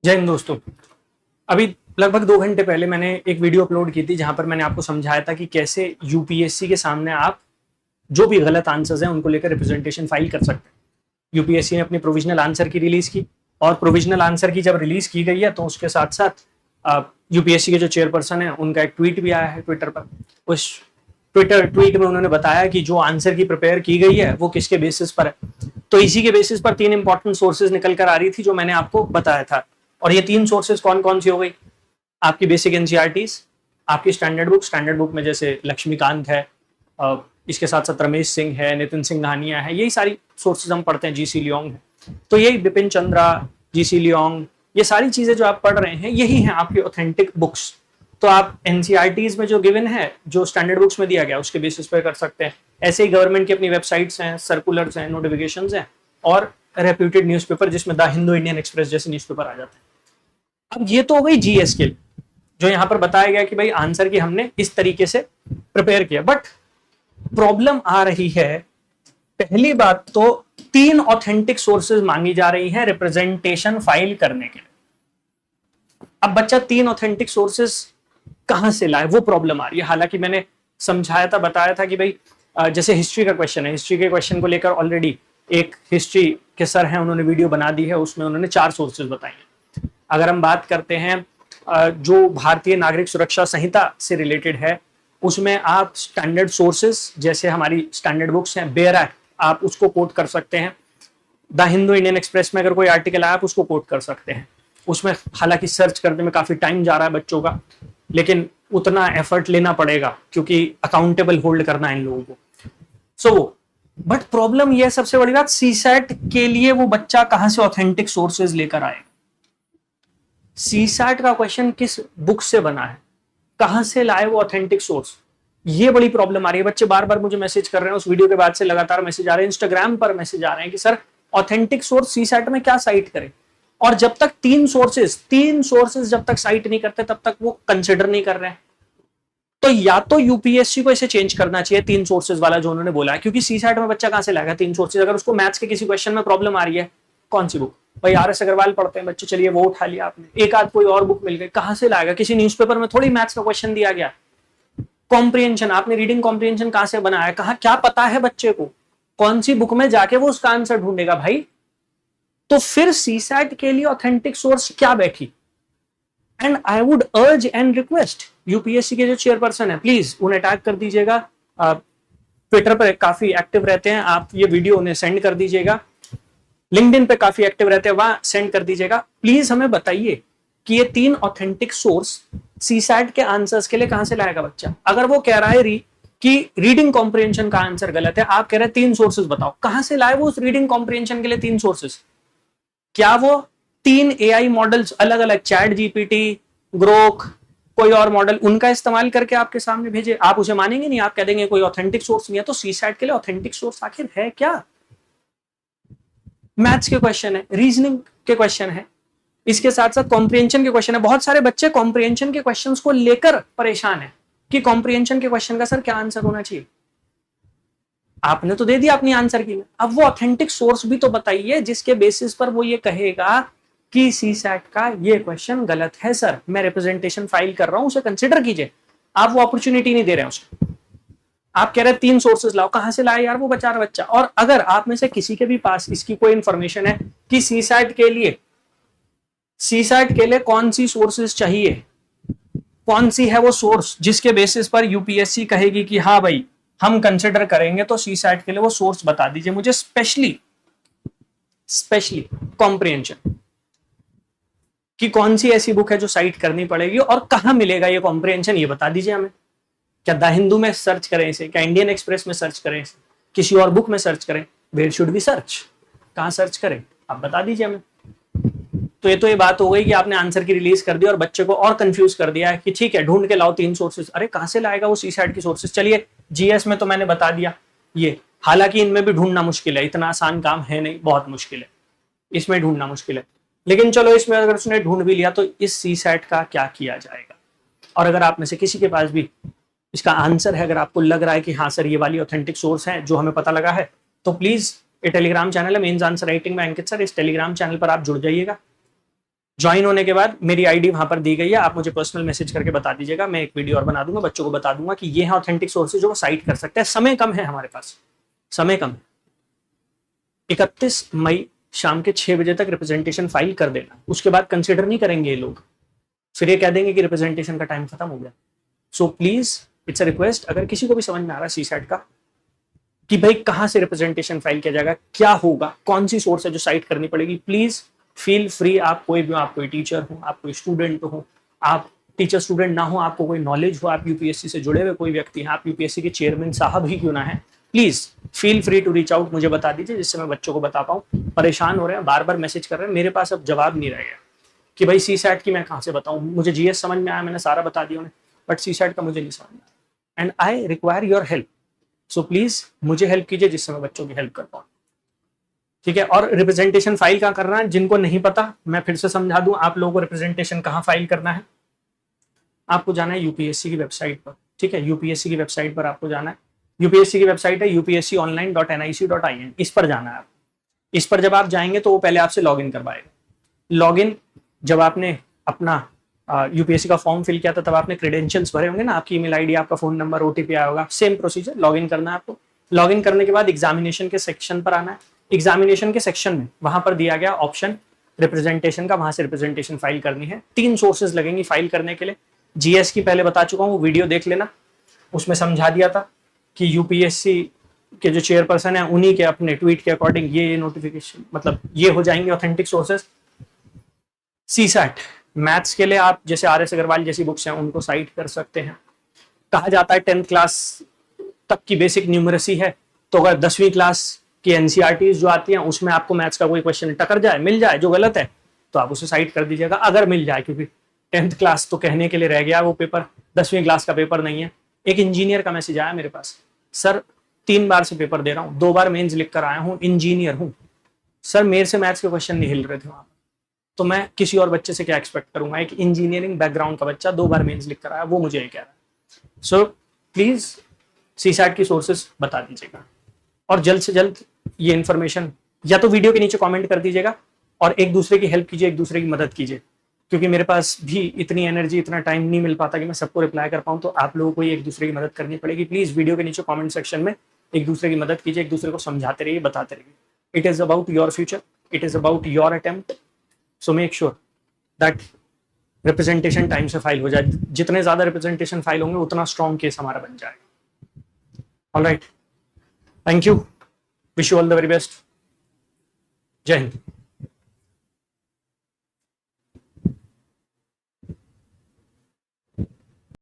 जय हिंद दोस्तों। अभी लगभग 2 घंटे पहले मैंने एक वीडियो अपलोड की थी जहां पर मैंने आपको समझाया था कि कैसे यूपीएससी के सामने आप जो भी गलत आंसर्स हैं उनको लेकर रिप्रेजेंटेशन फाइल कर सकते हैं। यूपीएससी ने अपनी प्रोविजनल आंसर की रिलीज की और प्रोविजनल आंसर की जब रिलीज की गई है तो उसके साथ साथ यूपीएससी के जो चेयरपर्सन है उनका एक ट्वीट भी आया है ट्विटर पर। उस ट्विटर ट्वीट में उन्होंने बताया कि जो आंसर की प्रिपेयर की गई है वो किसके बेसिस पर है। तो इसी के बेसिस पर 3 इंपॉर्टेंट सोर्सेज निकल कर आ रही थी जो मैंने आपको बताया था। और ये 3 सोर्सेज कौन कौन सी हो गई? आपकी बेसिक एनसीईआरटीज, आपकी स्टैंडर्ड बुक में जैसे लक्ष्मीकांत है, इसके साथ साथ रमेश सिंह है, नितिन सिंघानिया है, यही सारी सोर्सेज हम पढ़ते हैं, जीसी लियोंग है। तो यही बिपिन चंद्रा, जीसी लियोंग, ये सारी चीजें जो आप पढ़ रहे हैं यही हैं आपकी ऑथेंटिक बुक्स। तो आप एनसीईआरटीज में जो गिवन है, जो स्टैंडर्ड बुक्स में दिया गया उसके बेसिस पे कर सकते हैं। ऐसे ही गवर्नमेंट की अपनी वेबसाइट्स हैं, सर्कुलर्स हैं, नोटिफिकेशंस हैं और रेप्यूटेड न्यूज़पेपर जिसमें द हिंदू, इंडियन एक्सप्रेस जैसे न्यूज़पेपर आ जाते हैं। अब ये तो हो गई जीएस के लिए, जो यहां पर बताया गया कि भाई आंसर की हमने इस तरीके से प्रिपेयर किया। बट प्रॉब्लम आ रही है, पहली बात तो 3 ऑथेंटिक सोर्सेज मांगी जा रही है रिप्रेजेंटेशन फाइल करने के लिए। अब बच्चा 3 ऑथेंटिक सोर्सेज कहां से लाए, वो प्रॉब्लम आ रही है। हालांकि मैंने समझाया था, बताया था कि भाई जैसे हिस्ट्री का क्वेश्चन है, हिस्ट्री के क्वेश्चन को लेकर ऑलरेडी एक हिस्ट्री के सर हैं, उन्होंने वीडियो बना दी है, उसमें उन्होंने 4 सोर्सेज बताए हैं। अगर हम बात करते हैं जो भारतीय नागरिक सुरक्षा संहिता से रिलेटेड है, उसमें आप स्टैंडर्ड सोर्सेज जैसे हमारी स्टैंडर्ड बुक्स हैं, बेयर एक्ट, आप उसको कोट कर सकते हैं। द हिंदू, इंडियन एक्सप्रेस में अगर कोई आर्टिकल आया आप उसको कोट कर सकते हैं। उसमें हालांकि सर्च करने में काफी टाइम जा रहा है बच्चों का, लेकिन उतना एफर्ट लेना पड़ेगा क्योंकि अकाउंटेबल होल्ड करना है इन लोगों को। सो बट प्रॉब्लम यह सबसे बड़ी बात, सीसैट के लिए वो बच्चा कहां से ऑथेंटिक सोर्सेज लेकर आए? सीसैट का क्वेश्चन किस बुक से बना है, कहां से लाए वो ऑथेंटिक सोर्स? ये बड़ी प्रॉब्लम आ रही है। बच्चे बार बार मुझे मैसेज कर रहे हैं, उस वीडियो के बाद से लगातार मैसेज आ रहे हैं, इंस्टाग्राम पर मैसेज आ रहे हैं कि सर ऑथेंटिक सोर्स सीसैट में क्या साइट करें। और जब तक 3 सोर्सेज जब तक साइट नहीं करते तब तक वो कंसिडर नहीं कर रहे हैं। तो या तो यूपीएससी को इसे चेंज करना चाहिए 3 सोर्सेज वाला जो उन्होंने बोला है, क्योंकि सीसैट में बच्चा कहां से लाएगा 3 सोर्सेज? अगर उसको मैथ्स के किसी क्वेश्चन में प्रॉब्लम आ रही है, कौन सी बुक? भाई आर एस अग्रवाल पढ़ते हैं बच्चे, चलिए वो उठा लिया आपने। एक आध कोई और बुक मिल गई, कहां से लाएगा? किसी न्यूज़पेपर में थोड़ी मैथ्स का क्वेश्चन दिया गया। कॉम्प्रिहेंशन, आपने रीडिंग कॉम्प्रिहेंशन कहां से बनाया, कहां, क्या पता है बच्चे को? कौन सी बुक में जाके वो उसका आंसर ढूंढेगा भाई? तो फिर सीसैट के लिए ऑथेंटिक सोर्स क्या बैठी? एंड आई वुड अर्ज एंड रिक्वेस्ट, यूपीएससी के जो चेयरपर्सन है, प्लीज उन्हें अटैक कर दीजिएगा। ट्विटर पर काफी एक्टिव रहते हैं, आप ये वीडियो उन्हें सेंड कर दीजिएगा। लिंक्डइन पे काफी एक्टिव रहते हैं, वहां सेंड कर दीजिएगा। प्लीज हमें बताइए कि ये 3 ऑथेंटिक सोर्स सीसैट के आंसर्स के लिए कहां से लाएगा बच्चा? अगर वो कह रहा है कि रीडिंग कॉम्प्रिहेंशन का आंसर गलत है, आप कह रहे हैं 3 सोर्सेज बताओ, कहां से लाए वो उस रीडिंग कॉम्प्रिहेंशन के लिए 3 सोर्सेज? क्या वो 3 एआई मॉडल्स अलग अलग, चैट जीपीटी, ग्रोक, कोई और मॉडल, उनका इस्तेमाल करके आपके सामने भेजे? आप उसे मानेंगे नहीं, आप कह देंगे कोई ऑथेंटिक सोर्स नहीं है। तो सीसैट के लिए ऑथेंटिक सोर्स आखिर है क्या? मैथ्स के क्वेश्चन है, रीजनिंग के क्वेश्चन है, इसके साथ साथ कॉम्प्रिहेंशन के क्वेश्चन है। बहुत सारे बच्चे कॉम्प्रिहेंशन के क्वेश्चंस को लेकर परेशान है कि कॉम्प्रिहेंशन के क्वेश्चन का सर क्या आंसर होना चाहिए। आपने तो दे दिया अपनी आंसर की, अब वो ऑथेंटिक सोर्स भी तो बताइए जिसके बेसिस पर वो ये कहेगा कि सीसैट का ये क्वेश्चन गलत है सर, मैं रिप्रेजेंटेशन फाइल कर रहा हूं, उसे कंसिडर कीजिए। आप वो अपॉर्चुनिटी नहीं दे रहे हैं उसे। आप कह रहे हैं 3 सोर्सेज लाओ, कहां से लाए यार वो बेचारा बच्चा? और अगर आप में से किसी के भी पास इसकी कोई इंफॉर्मेशन है कि सीसैट के लिए कौन सी सोर्सेज चाहिए, कौन सी है वो सोर्स जिसके बेसिस पर यूपीएससी कहेगी कि हाँ भाई हम कंसिडर करेंगे, तो सीसैट के लिए वो सोर्स बता दीजिए मुझे। स्पेशली कॉम्प्रिहेंशन कि कौन सी ऐसी बुक है जो साइट करनी पड़ेगी और कहां मिलेगा ये कॉम्प्रिहेंशन, ये बता दीजिए हमें। क्या द हिंदू में सर्च करें इसे, क्या इंडियन एक्सप्रेस में सर्च करें इसे, किसी और बुक में सर्च करें? वेयर शुड बी सर्च, कहां सर्च करें, आप बता दीजिए हमें। तो ये बात हो गई कि आपने आंसर की रिलीज कर दी और बच्चे को और कंफ्यूज कर दिया है कि ठीक है ढूंढ के लाओ 3 सोर्सेज। अरे कहां से लाएगा वो सीसैट की सोर्सेज? चलिए जीएस में तो मैंने बता दिया ये, हालांकि इनमें भी ढूंढना मुश्किल है, इतना आसान काम है नहीं, बहुत मुश्किल है, इसमें ढूंढना मुश्किल है। लेकिन चलो इसमें अगर उसने ढूंढ भी लिया तो इस सीसैट का क्या किया जाएगा? और अगर आप में से किसी के पास भी इसका आंसर है, अगर आपको लग रहा है कि हाँ सर ये वाली ऑथेंटिक सोर्स है जो हमें पता लगा है, तो प्लीज ये टेलीग्राम चैनल है मेंस आंसर राइटिंग में अंकित सर, इस टेलीग्राम चैनल पर आप जुड़ जाइएगा। ज्वाइन होने के बाद मेरी आईडी वहां पर दी गई है, आप मुझे पर्सनल मैसेज करके बता दीजिएगा, मैं एक वीडियो और बना दूंगा, बच्चों को बता दूंगा कि ये है ऑथेंटिक सोर्सेज जो वो साइट कर सकते हैं। समय कम है हमारे पास, समय कम है। 31 मई शाम के 6 बजे तक रिप्रेजेंटेशन फाइल कर देना, उसके बाद कंसिडर नहीं करेंगे ये लोग, फिर ये कह देंगे कि रिप्रेजेंटेशन का टाइम खत्म हो गया। So please it's a request, अगर किसी को भी समझ में आ रहा है सीसैट का कि भाई कहां से रिप्रेजेंटेशन फाइल किया जाएगा, क्या होगा, कौन सी सोर्स है जो साइट करनी पड़ेगी, प्लीज फील फ्री। आप कोई भी, आप कोई टीचर हो, आप कोई स्टूडेंट हो, आप टीचर स्टूडेंट ना हो, आपको कोई नॉलेज हो, आप यूपीएससी से जुड़े हुए कोई व्यक्ति हैं, आप यूपीएससी के चेयरमैन साहब ही क्यों ना है, please feel free to reach out, मुझे बता दीजिए जिससे मैं बच्चों को बता पाऊं। परेशान हो रहे हैं, बार बार मैसेज कर रहे हैं, मेरे पास अब जवाब नहीं रहेगा कि भाई सी सैट की मैं कहां से बताऊं, मुझे जीएस समझ में आया, मैंने सारा बता दिया उन्हें, बट सी सैट का मुझे नहीं समझ में आया and I require your help. So please मुझे हेल्प कीजिए जिससे मैं बच्चों की हेल्प कर पाऊं, ठीक है। और रिप्रेजेंटेशन फाइल कहाँ करना है, जिनको नहीं पता मैं फिर से समझा दूं आप लोगों को, रिप्रेजेंटेशन कहाँ फाइल करना है, आपको जाना है यूपीएससी की वेबसाइट पर, ठीक है, यूपीएससी की वेबसाइट पर आपको जाना है। यूपीएससी की वेबसाइट है upsconline.nic.in, इस पर जाना है आप। इस पर जब आप जाएंगे तो वो पहले आपसे लॉगिन करवाएगा। लॉगिन जब आपने अपना यूपीएससी का फॉर्म फिल किया था तब आपने क्रेडेंशियल्स भरे होंगे ना, आपकी ईमेल आईडी, आपका फोन नंबर, ओटीपी आया होगा, सेम प्रोसीजर, लॉगिन करना है आपको। लॉगिन करने के बाद एग्जामिनेशन के सेक्शन पर आना है। एग्जामिनेशन के सेक्शन में वहां पर दिया गया ऑप्शन रिप्रेजेंटेशन का, वहां से रिप्रेजेंटेशन फाइल करनी है। 3 सोर्सेज लगेंगी फाइल करने के लिए। जीएस की पहले बता चुका हूँ, वीडियो देख लेना, उसमें समझा दिया था कि यूपीएससी के जो चेयरपर्सन है उन्हीं के अपने ट्वीट के अकॉर्डिंग ये नोटिफिकेशन, मतलब ये हो जाएंगे ऑथेंटिक सोर्सेज। सीसैट मैथ्स के लिए आप जैसे आर.एस. अग्रवाल जैसी बुक्स हैं उनको साइट कर सकते हैं। कहा जाता है 10th क्लास तक की बेसिक न्यूमरेसी है, तो अगर 10वीं क्लास की एनसीईआरटी जो आती हैं उसमें आपको मैथ्स का कोई क्वेश्चन टकर जाए, मिल जाए जो गलत है, तो आप उसे साइट कर दीजिएगा, अगर मिल जाए, क्योंकि 10th क्लास तो कहने के लिए रह गया, वो पेपर 10वीं क्लास का पेपर नहीं है। एक इंजीनियर का मैसेज आया मेरे पास, सर 3 बार से पेपर दे रहा हूँ, 2 बार मेंस लिख कर आया हूँ, इंजीनियर हूँ सर, मेरे से मैथ्स के क्वेश्चन नहीं हिल रहे थे वहां, तो मैं किसी और बच्चे से क्या एक्सपेक्ट करूंगा, एक इंजीनियरिंग बैकग्राउंड का बच्चा 2 बार मेंस लिख कर आया, वो मुझे ये कह रहा है। सो प्लीज सीसैट की सोर्सेस बता दीजिएगा और जल्द से जल्द ये इन्फॉर्मेशन या तो वीडियो के नीचे कमेंट कर दीजिएगा और एक दूसरे की हेल्प कीजिए, एक दूसरे की मदद कीजिए, क्योंकि मेरे पास भी इतनी एनर्जी, इतना टाइम नहीं मिल पाता कि मैं सबको रिप्लाई कर पाऊँ, तो आप लोगों को ही एक दूसरे की मदद करनी पड़ेगी। प्लीज वीडियो के नीचे कमेंट सेक्शन में एक दूसरे की मदद कीजिए, एक दूसरे को समझाते रहिए, बताते रहिए। It is about your future, it is about your attempt, so make sure that representation time से फाइल हो जाए। जितने ज्यादा रिप्रेजेंटेशन फाइल होंगे उतना स्ट्रॉन्ग केस हमारा बन जाएगा। Alright, thank you, wish you all the very best, जय हिंद।